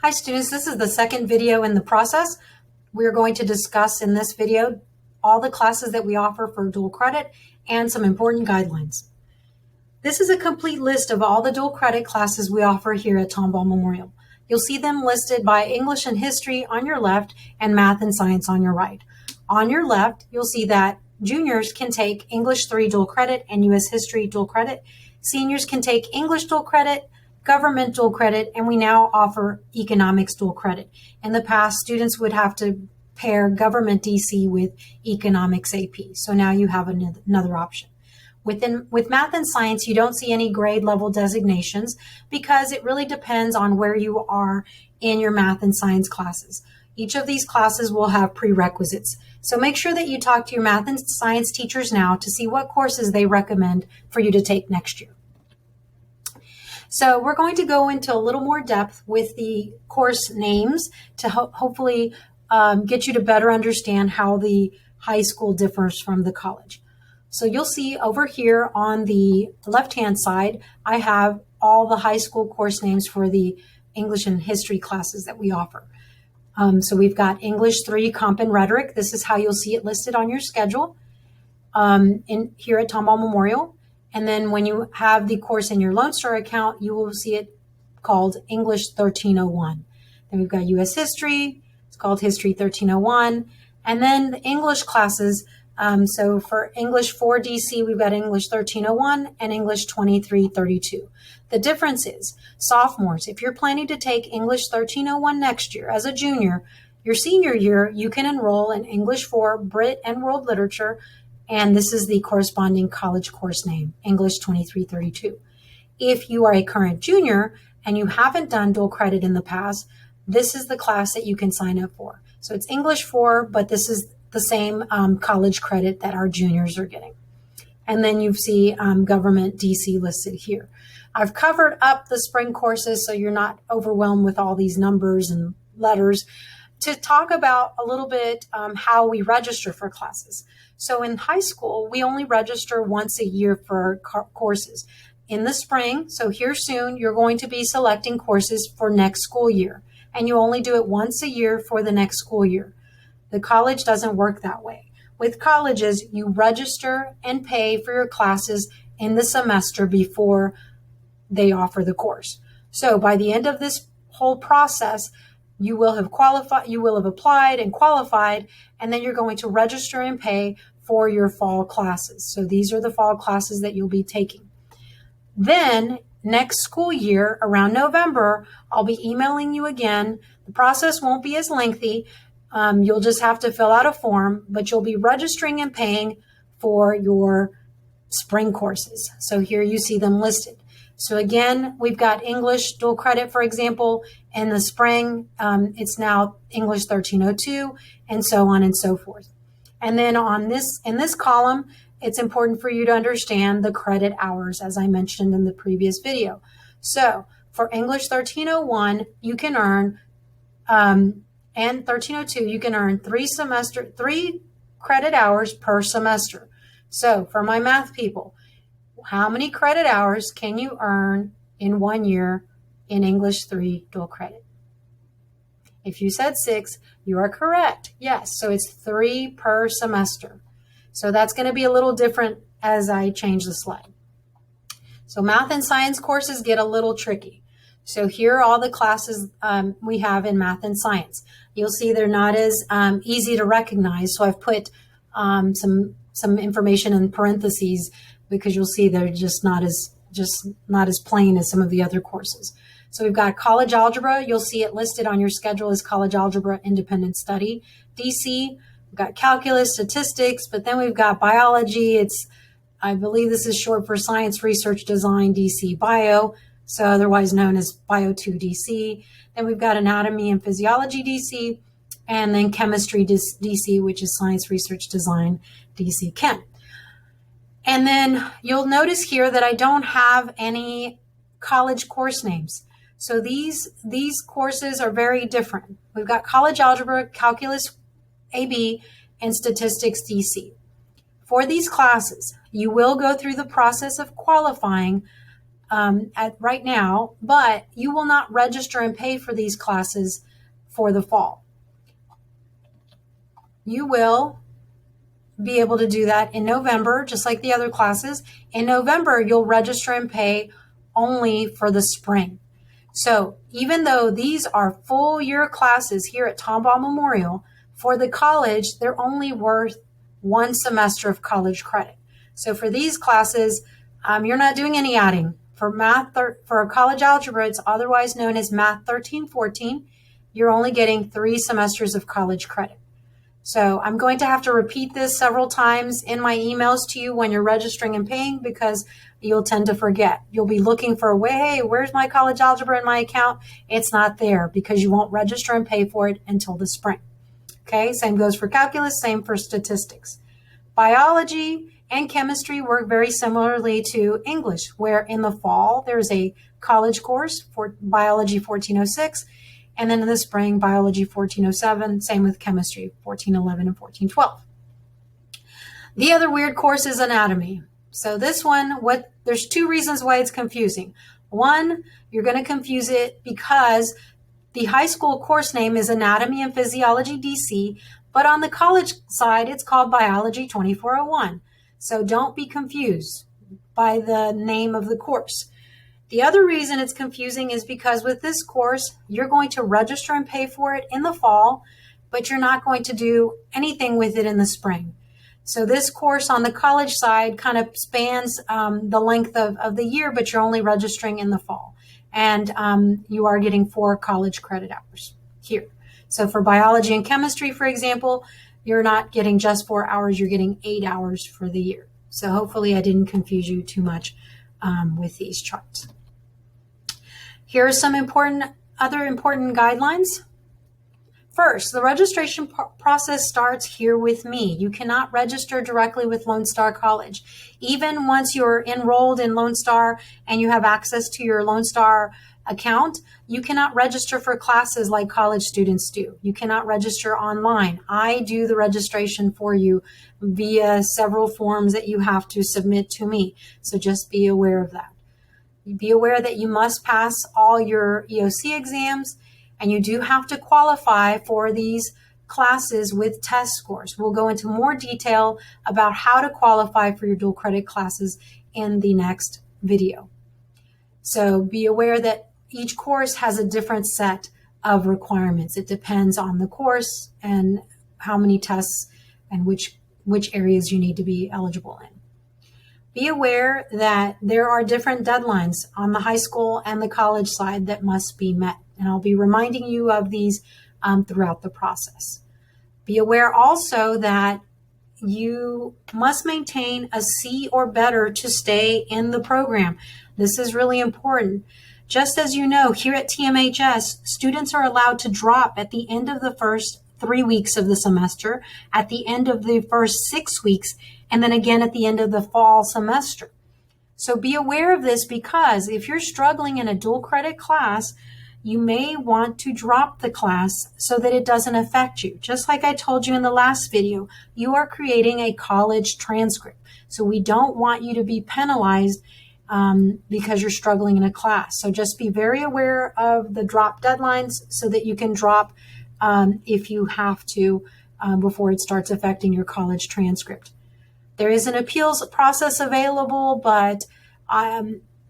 Hi students, this is the second video in the process. We're going to discuss in this video all the classes that we offer for dual credit and some important guidelines. This is a complete list of all the dual credit classes we offer here at Tomball Memorial. You'll see them listed by English and History on your left and Math and Science on your right. On your left, you'll see that juniors can take English 3 dual credit and U.S. History dual credit. Seniors can take English dual credit, Government dual credit, and we now offer Economics dual credit. In the past, students would have to pair Government DC with Economics AP. So now you have another option. With Math and Science, you don't see any grade level designations because it really depends on where you are in your Math and Science classes. Each of these classes will have prerequisites. So make sure that you talk to your Math and Science teachers now to see what courses they recommend for you to take next year. So we're going to go into a little more depth with the course names to hopefully get you to better understand how the high school differs from the college. So you'll see over here on the left-hand side, I have all the high school course names for the English and History classes that we offer. So we've got English 3 Comp and Rhetoric. This is how you'll see it listed on your schedule here at Tomball Memorial. And then when you have the course in your Lone Star account, you will see it called English 1301. Then we've got U.S. History. It's called History 1301. And then the English classes. So for English 4 DC, we've got English 1301 and English 2332. The difference is sophomores, if you're planning to take English 1301 next year as a junior, your senior year, you can enroll in English 4 Brit and World Literature. And this is the corresponding college course name, English 2332. If you are a current junior and you haven't done dual credit in the past, this is the class that you can sign up for. So it's English 4, but this is the same college credit that our juniors are getting. And then you see Government DC listed here. I've covered up the spring courses so you're not overwhelmed with all these numbers and letters to talk about a little bit how we register for classes. So in high school, we only register once a year for courses. In the spring, so here soon, you're going to be selecting courses for next school year, and you only do it once a year for the next school year. The college doesn't work that way. With colleges, you register and pay for your classes in the semester before they offer the course. So by the end of this whole process, you will have qualified, you will have applied and qualified, and then you're going to register and pay for your fall classes. So these are the fall classes that you'll be taking. Then next school year, around November, I'll be emailing you again. The process won't be as lengthy. You'll just have to fill out a form, but you'll be registering and paying for your spring courses. So here you see them listed. So again, we've got English dual credit, for example, in the spring, it's now English 1302, and so on and so forth. And then in this column, it's important for you to understand the credit hours, as I mentioned in the previous video. So for English 1301, you can earn, and 1302, you can earn 3 credit hours per semester. So for my math people, how many credit hours can you earn in 1 year in English 3 dual credit? If you said 6, you are correct. Yes, so it's 3 per semester. So that's going to be a little different as I change the slide. So Math and Science courses get a little tricky. So here are all the classes we have in Math and Science. You'll see they're not as easy to recognize. So I've put some information in parentheses because you'll see they're just not as plain as some of the other courses. So we've got College Algebra. You'll see it listed on your schedule as College Algebra Independent Study. DC, we've got Calculus, Statistics, but then we've got Biology. I believe this is short for Science Research Design, DC Bio, so otherwise known as Bio 2 DC. Then we've got Anatomy and Physiology DC, and then Chemistry DC, which is Science Research Design, DC Chem. And then you'll notice here that I don't have any college course names. So these courses are very different. We've got College Algebra, Calculus AB, and Statistics DC. For these classes, you will go through the process of qualifying at right now, but you will not register and pay for these classes for the fall. You will be able to do that in November, just like the other classes. In November, you'll register and pay only for the spring. So even though these are full year classes here at Tomball Memorial, for the college, they're only worth one semester of college credit. So for these classes, you're not doing any adding. For for college algebra, it's otherwise known as Math 1314. You're only getting 3 semesters of college credit. So I'm going to have to repeat this several times in my emails to you when you're registering and paying, because you'll tend to forget. You'll be looking for hey, where's my college algebra in my account? It's not there because you won't register and pay for it until the spring. Okay, same goes for calculus, same for statistics. Biology and chemistry work very similarly to English, where in the fall there's a college course for biology 1406, and then in the spring, biology 1407, same with chemistry 1411 and 1412. The other weird course is anatomy. So this one, there's 2 reasons why it's confusing. One, you're going to confuse it because the high school course name is Anatomy and Physiology DC, but on the college side, it's called Biology 2401. So don't be confused by the name of the course. The other reason it's confusing is because with this course, you're going to register and pay for it in the fall, but you're not going to do anything with it in the spring. So this course on the college side kind of spans the length of the year, but you're only registering in the fall. And you are getting 4 college credit hours here. So for biology and chemistry, for example, you're not getting just 4 hours, you're getting 8 hours for the year. So hopefully I didn't confuse you too much with these charts. Here are some other important guidelines. First, the registration process starts here with me. You cannot register directly with Lone Star College. Even once you're enrolled in Lone Star and you have access to your Lone Star account, you cannot register for classes like college students do. You cannot register online. I do the registration for you via several forms that you have to submit to me. So just be aware of that. Be aware that you must pass all your EOC exams, and you do have to qualify for these classes with test scores. We'll go into more detail about how to qualify for your dual credit classes in the next video. So be aware that each course has a different set of requirements. It depends on the course and how many tests and which areas you need to be eligible in. Be aware that there are different deadlines on the high school and the college side that must be met. And I'll be reminding you of these throughout the process. Be aware also that you must maintain a C or better to stay in the program. This is really important. Just as you know, here at TMHS, students are allowed to drop at the end of the first 3 weeks of the semester, at the end of the first 6 weeks, and then again at the end of the fall semester. So be aware of this, because if you're struggling in a dual credit class, you may want to drop the class so that it doesn't affect you. Just like I told you in the last video, you are creating a college transcript. So we don't want you to be penalized because you're struggling in a class. So just be very aware of the drop deadlines so that you can drop if you have to before it starts affecting your college transcript. There is an appeals process available, but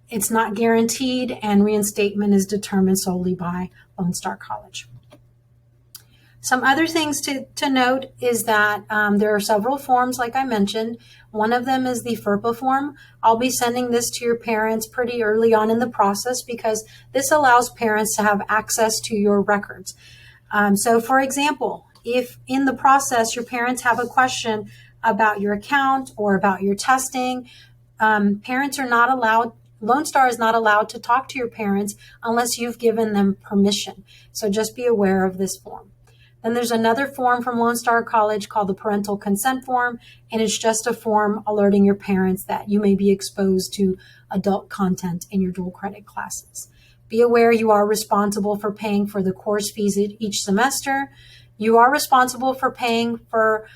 it's not guaranteed, and reinstatement is determined solely by Lone Star College. Some other things to note is that there are several forms, like I mentioned. One of them is the FERPA form. I'll be sending this to your parents pretty early on in the process, because this allows parents to have access to your records. So for example, if in the process your parents have a question about your account or about your testing, parents are not allowed, Lone Star is not allowed to talk to your parents unless you've given them permission. So just be aware of this form. Then there's another form from Lone Star College called the parental consent form, and it's just a form alerting your parents that you may be exposed to adult content in your dual credit classes. Be aware you are responsible for paying for the course fees each semester. You are responsible for paying for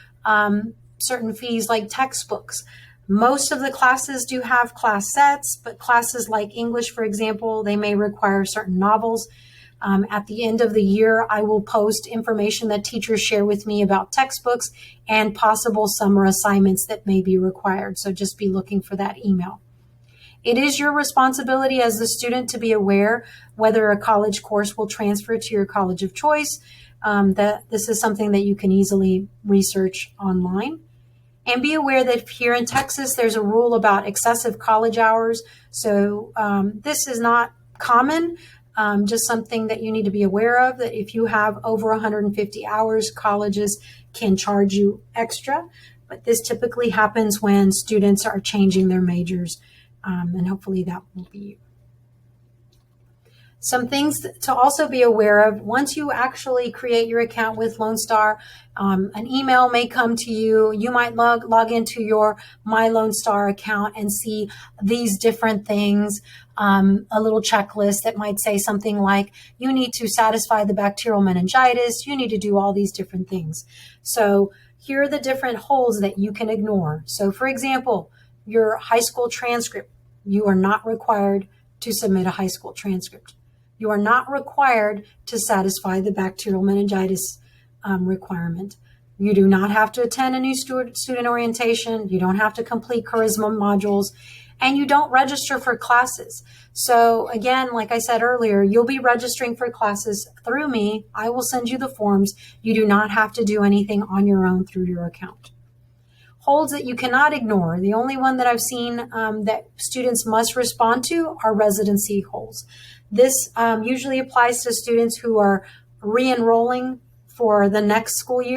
certain fees like textbooks. Most of the classes do have class sets, but classes like English, for example, they may require certain novels. At the end of the year, I will post information that teachers share with me about textbooks and possible summer assignments that may be required. So just be looking for that email. It is your responsibility as the student to be aware whether a college course will transfer to your college of choice. That this is something that you can easily research online. And be aware that here in Texas, there's a rule about excessive college hours. So this is not common, just something that you need to be aware of, that if you have over 150 hours, colleges can charge you extra. But this typically happens when students are changing their majors, and hopefully that will be you. Some things to also be aware of: once you actually create your account with Lone Star, an email may come to you. You might log into your My Lone Star account and see these different things, a little checklist that might say something like, you need to satisfy the bacterial meningitis, you need to do all these different things. So here are the different holds that you can ignore. So for example, your high school transcript, you are not required to submit a high school transcript. You are not required to satisfy the bacterial meningitis requirement. You do not have to attend a new student orientation. You don't have to complete charisma modules, and you don't register for classes. So again, like I said earlier, you'll be registering for classes through me. I will send you the forms. You do not have to do anything on your own through your account. Holds that you cannot ignore. The only one that I've seen that students must respond to are residency holds. This usually applies to students who are re-enrolling for the next school year.